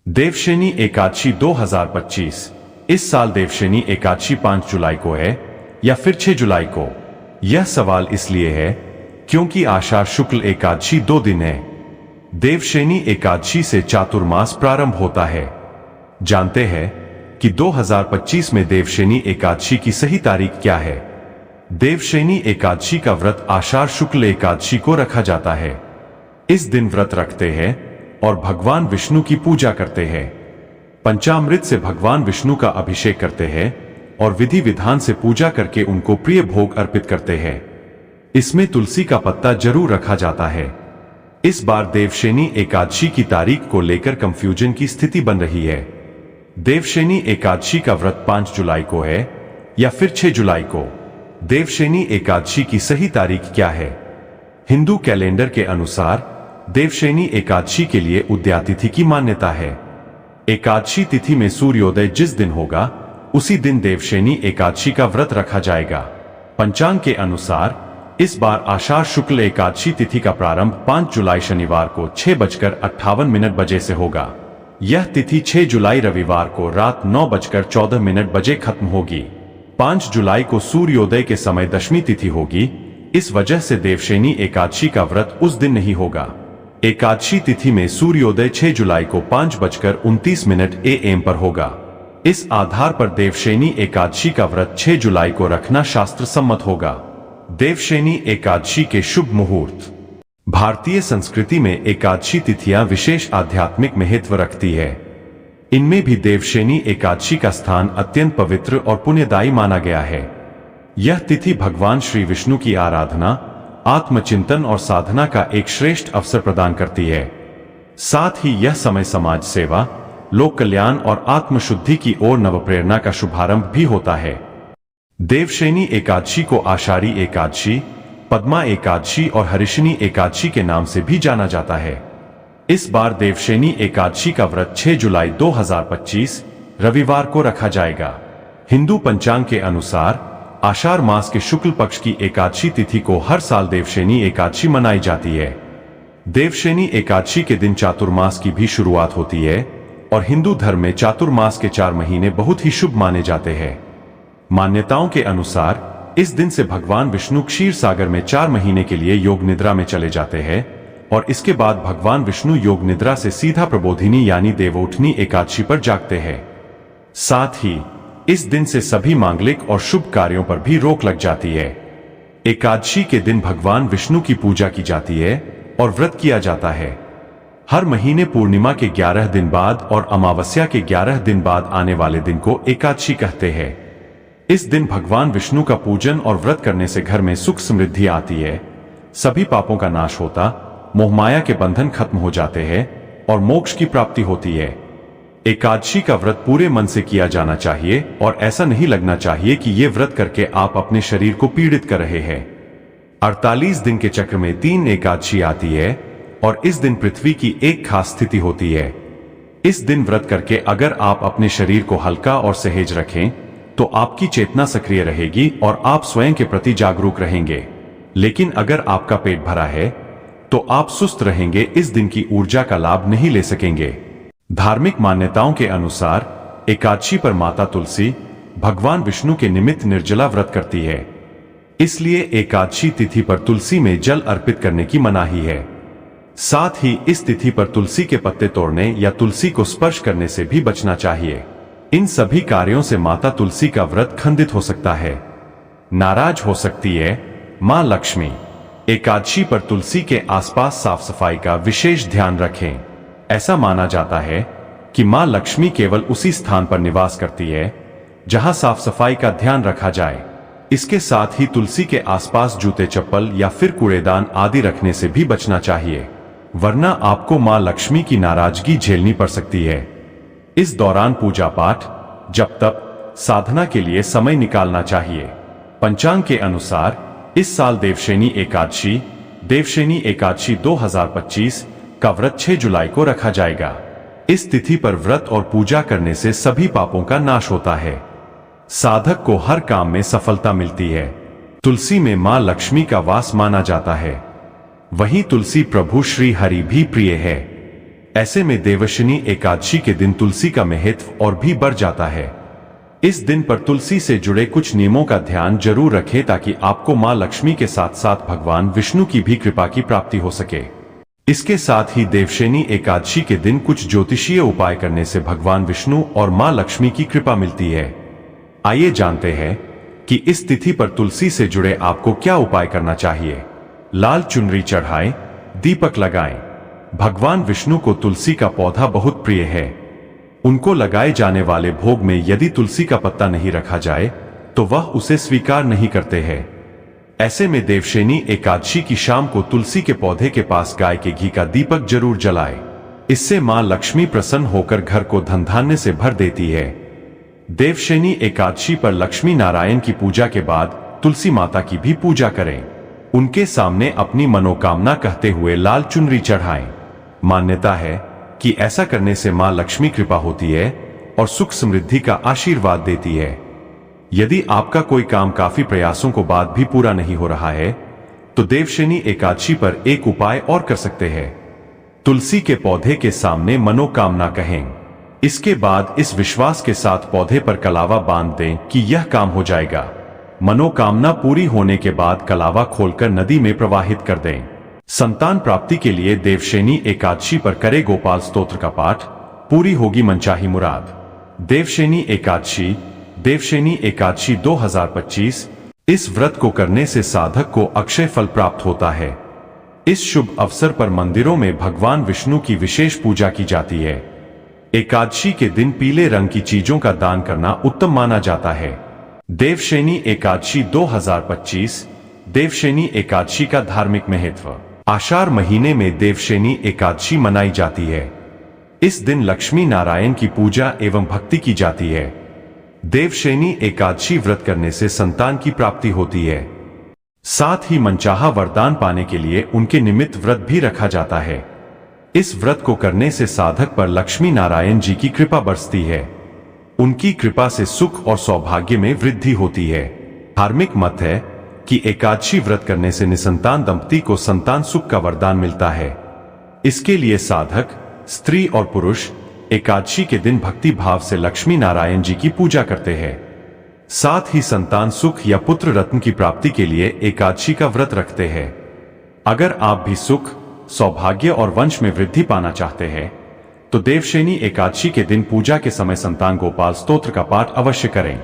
देवशयनी एकादशी 2025। इस साल देवशयनी एकादशी 5 जुलाई को है या फिर 6 जुलाई को। यह सवाल इसलिए है क्योंकि आषाढ़ शुक्ल एकादशी 2 दिन है। देवशयनी एकादशी से चातुर्मास प्रारंभ होता है। जानते हैं कि 2025 में देवशयनी एकादशी की सही तारीख क्या है। देवशयनी एकादशी का व्रत आषाढ़ शुक्ल एकादशी को रखा जाता है। इस दिन व्रत रखते हैं और भगवान विष्णु की पूजा करते हैं। पंचामृत से भगवान विष्णु का अभिषेक करते हैं और विधि विधान से पूजा करके उनको प्रिय भोग अर्पित करते हैं। इसमें तुलसी का पत्ता जरूर रखा जाता है। इस बार देवशयनी एकादशी की तारीख को लेकर कंफ्यूजन की स्थिति बन रही है। देवशयनी एकादशी का व्रत 5 जुलाई को है या फिर 6 जुलाई को। देवशयनी एकादशी की सही तारीख क्या है? हिंदू कैलेंडर के अनुसार देवशयनी एकादशी के लिए उदयातिथि की मान्यता है। एकादशी तिथि में सूर्योदय जिस दिन होगा उसी दिन देवशयनी एकादशी का व्रत रखा जाएगा। पंचांग के अनुसार इस बार आषाढ़ शुक्ल एकादशी तिथि का प्रारंभ 5 जुलाई शनिवार को 6:58 बजे से होगा। यह तिथि 6 जुलाई रविवार को रात 9:14 बजे खत्म होगी। 5 जुलाई को सूर्योदय के समय दशमी तिथि होगी। इस वजह से देवशयनी एकादशी का व्रत उस दिन नहीं होगा। एकादशी तिथि में सूर्योदय 6 जुलाई को 5:29 AM पर होगा। इस आधार पर देवशयनी एकादशी का व्रत 6 जुलाई को रखना शास्त्र सम्मत होगा। देवशयनी एकादशी के शुभ मुहूर्त। भारतीय संस्कृति में एकादशी तिथियां विशेष आध्यात्मिक महत्व रखती है। इनमें भी देवशयनी एकादशी का स्थान अत्यंत पवित्र और पुण्यदायी माना गया है। यह तिथि भगवान श्री विष्णु की आराधना, आत्मचिंतन और साधना का एक श्रेष्ठ अवसर प्रदान करती है। साथ ही यह समय समाज सेवा, लोक कल्याण और आत्मशुद्धि की ओर नवप्रेरणा का शुभारंभ भी होता है। देवशयनी एकादशी को आषाढ़ी एकादशी, पद्मा एकादशी और हरिशनी एकादशी के नाम से भी जाना जाता है। इस बार देवशयनी एकादशी का व्रत 6 जुलाई 2025 रविवार को रखा जाएगा। हिंदू पंचांग के अनुसार आषाढ़ मास के शुक्ल पक्ष की एकादशी तिथि को हर साल देवशयनी एकादशी मनाई जाती है। देवशयनी एकादशी के दिन चातुर्मास की भी शुरुआत होती है और हिंदू धर्म में चातुर्मास के 4 महीने बहुत ही शुभ माने जाते हैं। मान्यताओं के अनुसार इस दिन से भगवान विष्णु क्षीर सागर में 4 महीने के लिए योग निद्रा में चले जाते हैं और इसके बाद भगवान विष्णु योग निद्रा से सीधा प्रबोधिनी यानी देवोठनी एकादशी पर जागते हैं। साथ ही इस दिन से सभी मांगलिक और शुभ कार्यों पर भी रोक लग जाती है। एकादशी के दिन भगवान विष्णु की पूजा की जाती है और व्रत किया जाता है। हर महीने पूर्णिमा के 11 दिन बाद और अमावस्या के 11 दिन बाद आने वाले दिन को एकादशी कहते हैं। इस दिन भगवान विष्णु का पूजन और व्रत करने से घर में सुख समृद्धि आती है, सभी पापों का नाश होता, मोहमाया के बंधन खत्म हो जाते हैं और मोक्ष की प्राप्ति होती है। एकादशी का व्रत पूरे मन से किया जाना चाहिए और ऐसा नहीं लगना चाहिए कि ये व्रत करके आप अपने शरीर को पीड़ित कर रहे हैं। 48 दिन के चक्र में 3 एकादशी आती है और इस दिन पृथ्वी की एक खास स्थिति होती है। इस दिन व्रत करके अगर आप अपने शरीर को हल्का और सहेज रखें तो आपकी चेतना सक्रिय रहेगी और आप स्वयं के प्रति जागरूक रहेंगे। लेकिन अगर आपका पेट भरा है तो आप सुस्त रहेंगे, इस दिन की ऊर्जा का लाभ नहीं ले सकेंगे। धार्मिक मान्यताओं के अनुसार एकादशी पर माता तुलसी भगवान विष्णु के निमित्त निर्जला व्रत करती है। इसलिए एकादशी तिथि पर तुलसी में जल अर्पित करने की मनाही है। साथ ही इस तिथि पर तुलसी के पत्ते तोड़ने या तुलसी को स्पर्श करने से भी बचना चाहिए। इन सभी कार्यों से माता तुलसी का व्रत खंडित हो सकता है, नाराज हो सकती है मां लक्ष्मी। एकादशी पर तुलसी के आसपास साफ सफाई का विशेष ध्यान रखें। ऐसा माना जाता है कि मां लक्ष्मी केवल उसी स्थान पर निवास करती है जहां साफ सफाई का ध्यान रखा जाए। इसके साथ ही तुलसी के आसपास जूते, चप्पल या फिर कूड़ेदान आदि रखने से भी बचना चाहिए, वरना आपको मां लक्ष्मी की नाराजगी झेलनी पड़ सकती है। इस दौरान पूजा पाठ, जप तप, साधना के लिए समय निकालना चाहिए। पंचांग के अनुसार इस साल देवशयनी एकादशी 2025 का व्रत 6 जुलाई को रखा जाएगा। इस तिथि पर व्रत और पूजा करने से सभी पापों का नाश होता है। साधक को हर काम में सफलता मिलती है। तुलसी में मां लक्ष्मी का वास माना जाता है। वहीं तुलसी प्रभु श्री हरि भी प्रिय है। ऐसे में देवशनी एकादशी के दिन तुलसी का महत्व और भी बढ़ जाता है। इस दिन पर तुलसी से जुड़े कुछ नियमों का ध्यान जरूर रखें ताकि आपको मां लक्ष्मी के साथ साथ भगवान विष्णु की भी कृपा की प्राप्ति हो सके। इसके साथ ही देवशनी एकादशी के दिन कुछ ज्योतिषीय उपाय करने से भगवान विष्णु और मां लक्ष्मी की कृपा मिलती है। आइए जानते हैं कि इस तिथि पर तुलसी से जुड़े आपको क्या उपाय करना चाहिए। लाल चुनरी चढ़ाएं, दीपक लगाएं। भगवान विष्णु को तुलसी का पौधा बहुत प्रिय है। उनको लगाए जाने वाले भोग में यदि तुलसी का पत्ता नहीं रखा जाए तो वह उसे स्वीकार नहीं करते हैं। ऐसे में देवशनी एकादशी की शाम को तुलसी के पौधे के पास गाय के घी का दीपक जरूर जलाए। इससे मां लक्ष्मी प्रसन्न होकर घर को धन धान्य से भर देती है। देवशनी एकादशी पर लक्ष्मी नारायण की पूजा के बाद तुलसी माता की भी पूजा करें। उनके सामने अपनी मनोकामना कहते हुए लाल चुनरी चढ़ाएं। मान्यता है कि ऐसा करने से मां लक्ष्मी कृपा होती है और सुख समृद्धि का आशीर्वाद देती है। यदि आपका कोई काम काफी प्रयासों को बाद भी पूरा नहीं हो रहा है तो देवशनी एकादशी पर एक उपाय और कर सकते हैं। तुलसी के पौधे के सामने मनोकामना कहें। इसके बाद इस विश्वास के साथ पौधे पर कलावा बांध दें कि यह काम हो जाएगा। मनोकामना पूरी होने के बाद कलावा खोलकर नदी में प्रवाहित कर दें। संतान प्राप्ति के लिए देवशनी एकादशी पर करे गोपाल स्तोत्र का पाठ, पूरी होगी मनचाही मुराद। देवशनी एकादशी 2025। इस व्रत को करने से साधक को अक्षय फल प्राप्त होता है। इस शुभ अवसर पर मंदिरों में भगवान विष्णु की विशेष पूजा की जाती है। एकादशी के दिन पीले रंग की चीजों का दान करना उत्तम माना जाता है। देवशनी एकादशी 2025। देवशनी एकादशी का धार्मिक महत्व। आषाढ़ महीने में देवशनी एकादशी मनाई जाती है। इस दिन लक्ष्मी नारायण की पूजा एवं भक्ति की जाती है। देवशनी एकादशी व्रत करने से संतान की प्राप्ति होती है। साथ ही मनचाहा वरदान पाने के लिए उनके निमित्त व्रत भी रखा जाता है। इस व्रत को करने से साधक पर लक्ष्मी नारायण जी की कृपा बरसती है। उनकी कृपा से सुख और सौभाग्य में वृद्धि होती है। धार्मिक मत है कि एकादशी व्रत करने से निसंतान दंपति को संतान सुख का वरदान मिलता है। इसके लिए साधक स्त्री और पुरुष एकादशी के दिन भक्ति भाव से लक्ष्मी नारायण जी की पूजा करते हैं। साथ ही संतान सुख या पुत्र रत्न की प्राप्ति के लिए एकादशी का व्रत रखते हैं। अगर आप भी सुख, सौभाग्य और वंश में वृद्धि पाना चाहते हैं तो देवशनी एकादशी के दिन पूजा के समय संतान गोपाल स्तोत्र का पाठ अवश्य करें।